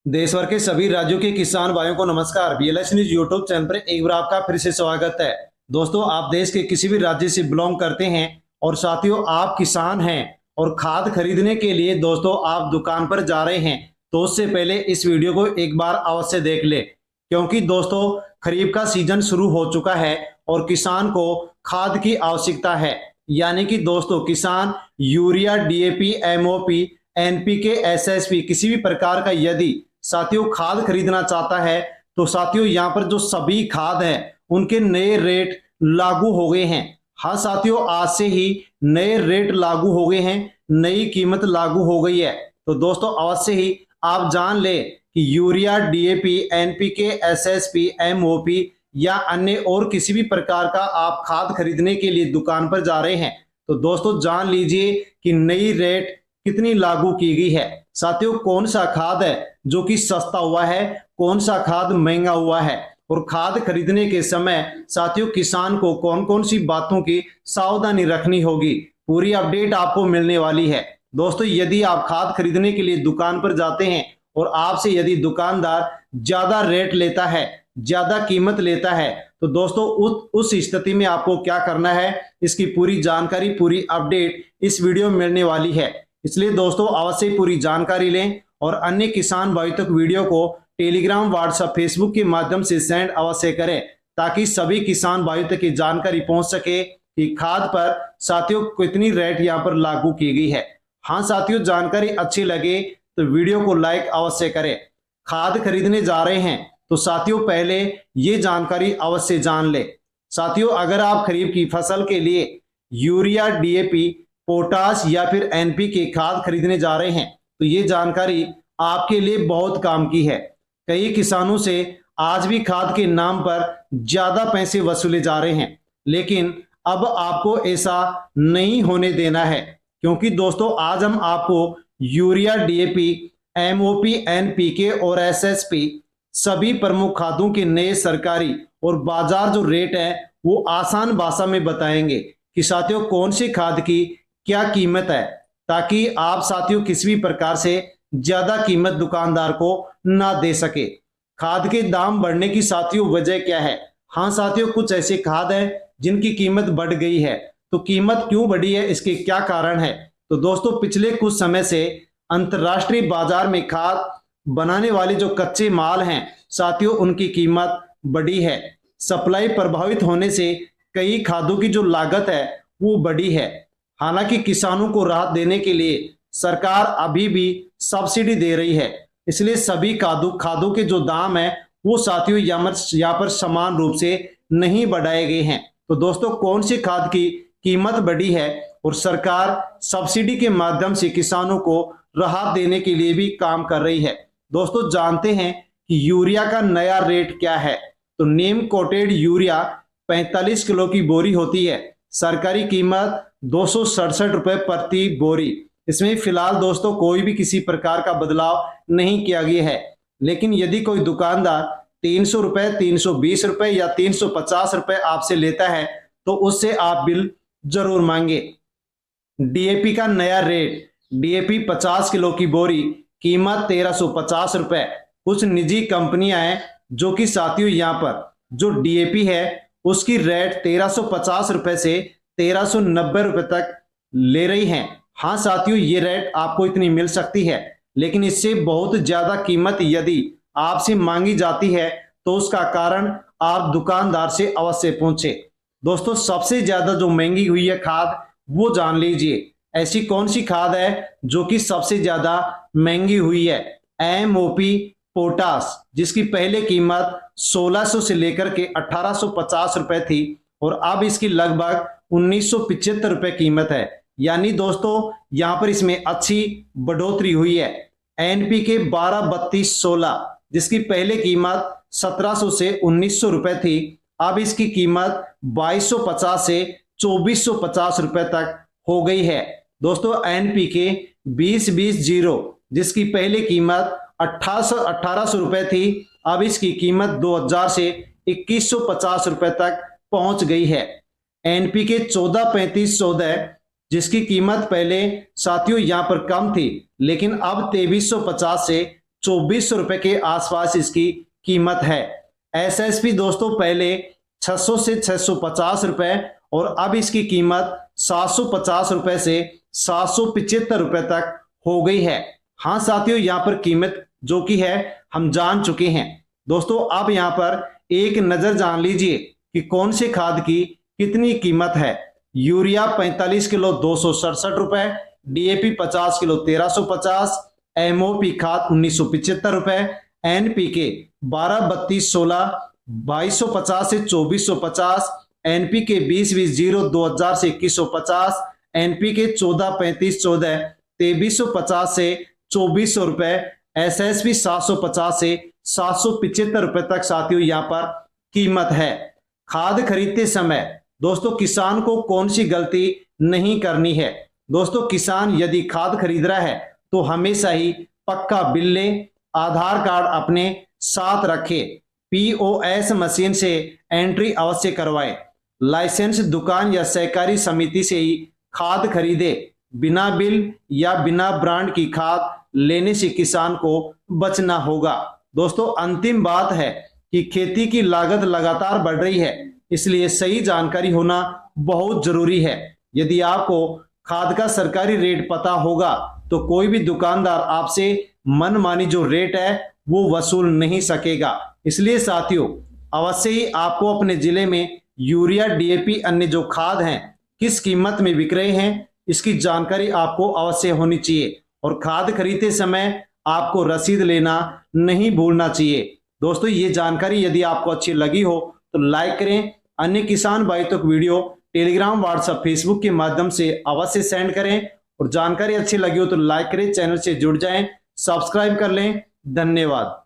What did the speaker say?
देश भर के सभी राज्यों के किसान भाइयों को नमस्कार। बीएलएस न्यूज यूट्यूब चैनल पर एक बार आपका फिर से स्वागत है। दोस्तों, आप देश के किसी भी राज्य से बिलोंग करते हैं और साथियों आप किसान हैं और खाद खरीदने के लिए दोस्तों आप दुकान पर जा रहे हैं, तो उससे पहले इस वीडियो को एक बार अवश्य देख ले, क्योंकि दोस्तों खरीफ का सीजन शुरू हो चुका है और किसान को खाद की आवश्यकता है। यानी कि दोस्तों किसान urea, DAP, MOP, NPK, SSP किसी भी प्रकार का यदि साथियों खाद खरीदना चाहता है तो साथियों यहाँ पर जो सभी खाद है उनके नए रेट लागू हो गए हैं। हाँ साथियों, आज से ही नए रेट लागू हो गए हैं, नई कीमत लागू हो गई है। तो दोस्तों अवश्य ही आप जान ले कि urea, DAP, NPK, SSP, MOP या अन्य और किसी भी प्रकार का आप खाद खरीदने के लिए दुकान पर जा रहे हैं तो दोस्तों जान लीजिए कि नई रेट कितनी लागू की गई है। साथियों कौन सा खाद है जो कि सस्ता हुआ है, कौन सा खाद महंगा हुआ है और खाद खरीदने के समय साथियों किसान को कौन कौन सी बातों की सावधानी रखनी होगी, पूरी अपडेट आपको मिलने वाली है। दोस्तों यदि आप खाद खरीदने के लिए दुकान पर जाते हैं और आपसे यदि दुकानदार ज्यादा रेट लेता है, ज्यादा कीमत लेता है, तो दोस्तों उस स्थिति में आपको क्या करना है, इसकी पूरी जानकारी, पूरी अपडेट इस वीडियो में मिलने वाली है। इसलिए दोस्तों अवश्य पूरी जानकारी लें और अन्य किसान भाई तक वीडियो को टेलीग्राम, व्हाट्सएप, फेसबुक के माध्यम से सेंड अवश्य करें ताकि सभी किसान भाई तक की जानकारी पहुंच सके कि खाद पर साथियों कितनी रेट यहां पर लागू की गई है। हाँ साथियों, जानकारी अच्छी लगे तो वीडियो को लाइक अवश्य करें। खाद खरीदने जा रहे हैं तो साथियों पहले ये जानकारी अवश्य जान ले। साथियों अगर आप खरीफ की फसल के लिए यूरिया, डीएपी, पोटाश या फिर एनपीके खाद खरीदने जा रहे हैं तो ये जानकारी आपके लिए बहुत काम की है। कई किसानों से आज भी खाद के नाम पर ज्यादा पैसे वसूले जा रहे हैं, लेकिन अब आपको ऐसा नहीं होने देना है, क्योंकि दोस्तों आज हम आपको यूरिया, डीएपी, एमओपी, एनपीके और एसएसपी सभी प्रमुख खादों के नए सरकारी और बाजार जो रेट है वो आसान भाषा में बताएंगे कि साथियों कौन सी खाद की क्या कीमत है, ताकि आप साथियों किसी भी प्रकार से ज्यादा कीमत दुकानदार को ना दे सके। खाद के दाम बढ़ने की साथियों वजह क्या है? हाँ साथियों, कुछ ऐसे खाद है जिनकी कीमत बढ़ गई है। तो कीमत क्यों बढ़ी है, इसके क्या कारण है? तो दोस्तों पिछले कुछ समय से अंतरराष्ट्रीय बाजार में खाद बनाने वाले जो कच्चे माल हैं साथियों उनकी कीमत बढ़ी है। सप्लाई प्रभावित होने से कई खादों की जो लागत है वो बढ़ी है। हालांकि किसानों को राहत देने के लिए सरकार अभी भी सब्सिडी दे रही है, इसलिए सभी खादों के जो दाम है वो साथियों यहाँ पर समान रूप से नहीं बढ़ाए गए हैं। तो दोस्तों कौन सी खाद की कीमत बढ़ी है और सरकार सब्सिडी के माध्यम से किसानों को राहत देने के लिए भी काम कर रही है। दोस्तों जानते हैं कि यूरिया का नया रेट क्या है। तो नीम कोटेड यूरिया 45 किलो की बोरी होती है, सरकारी कीमत 267 रुपए प्रति बोरी। इसमें फिलहाल दोस्तों कोई भी किसी प्रकार का बदलाव नहीं किया गया है, लेकिन यदि कोई दुकानदार 300 रुपए, 320 रुपए या 350 रुपए आपसे लेता है तो उससे आप बिल जरूर मांगे। डीएपी का नया रेट, डीएपी 50 किलो की बोरी, कीमत 1350 रुपए। कुछ निजी कंपनियां हैं जो कि साथियों यहाँ पर जो डीएपी है उसकी रेट 1350 रुपए से 1390 रुपए तक ले रही हैं। हाँ साथियों, ये रेट आपको इतनी मिल सकती है, लेकिन इससे बहुत ज्यादा कीमत यदि आपसे मांगी जाती है तो उसका कारण आप दुकानदार से अवश्य पूछे। दोस्तों सबसे ज्यादा जो महंगी हुई है खाद वो जान लीजिए। ऐसी कौन सी खाद है जो कि सबसे ज्यादा महंगी हुई है? एमओपी पोटास, जिसकी पहले कीमत 1600 से लेकर के 1850 रुपए थी और अब इसकी लगभग 1975 रुपए कीमत है। यानी दोस्तों यहां पर इसमें अच्छी बढ़ोतरी हुई है। एनपीके 123216, जिसकी पहले कीमत 1700 से 1900 रुपए थी, अब इसकी कीमत 2250 से 2450 रुपए तक हो गई है। दोस्तों एनपीके 2020 जिसकी पहले कीमत 1800 रुपए थी, अब इसकी कीमत 2000 से 2150 रुपए तक पहुंच गई है। एनपीके 143514, जिसकी कीमत पहले साथियों यहां पर कम थी, लेकिन अब 2350 से 2400 रुपए के आसपास इसकी कीमत है। एसएसपी दोस्तों पहले 600 से 650 रुपए और अब इसकी कीमत 750 रुपए से 775 रुपए तक हो गई है। हाँ साथियों, यहाँ पर कीमत जो की है हम जान चुके हैं। दोस्तों अब यहाँ पर एक नजर जान लीजिए कि कौन से खाद की कितनी कीमत है। यूरिया 45 किलो 267 रुपए, डीएपी 50 किलो 1350, एमओपी खाद 1975 रुपए, एनपीके 12 32 16 2250 से 2450, एनपीके 20-20-0 2000 से 2150, एनपीके 14 35 14 2350 से 2400 रुपए, एसएसपी 750 से 775 रुपए तक साथियों यहाँ पर कीमत है। खाद खरीदते समय दोस्तों किसान को कौन सी गलती नहीं करनी है। दोस्तों किसान यदि खाद खरीद रहा है तो हमेशा ही पक्का बिल ले, आधार कार्ड अपने साथ रखे, पीओएस मशीन से एंट्री अवश्य करवाए, लाइसेंस दुकान या सहकारी समिति से ही खाद खरीदे। बिना बिल या बिना ब्रांड की खाद लेने से किसान को बचना होगा। दोस्तों अंतिम बात है कि खेती की लागत लगातार बढ़ रही है, इसलिए सही जानकारी होना बहुत जरूरी है। यदि आपको खाद का सरकारी रेट पता होगा तो कोई भी दुकानदार आपसे मनमानी जो रेट है वो वसूल नहीं सकेगा। इसलिए साथियों अवश्य ही आपको अपने जिले में यूरिया, डीएपी, अन्य जो खाद हैं किस कीमत में बिक रहे हैं इसकी जानकारी आपको अवश्य होनी चाहिए और खाद खरीदते समय आपको रसीद लेना नहीं भूलना चाहिए। दोस्तों ये जानकारी यदि आपको अच्छी लगी हो तो लाइक करें। अन्य किसान भाई तक वीडियो टेलीग्राम, व्हाट्सएप, फेसबुक के माध्यम से अवश्य सेंड करें और जानकारी अच्छी लगी हो तो लाइक करें, चैनल से जुड़ जाएं, सब्सक्राइब कर लें। धन्यवाद।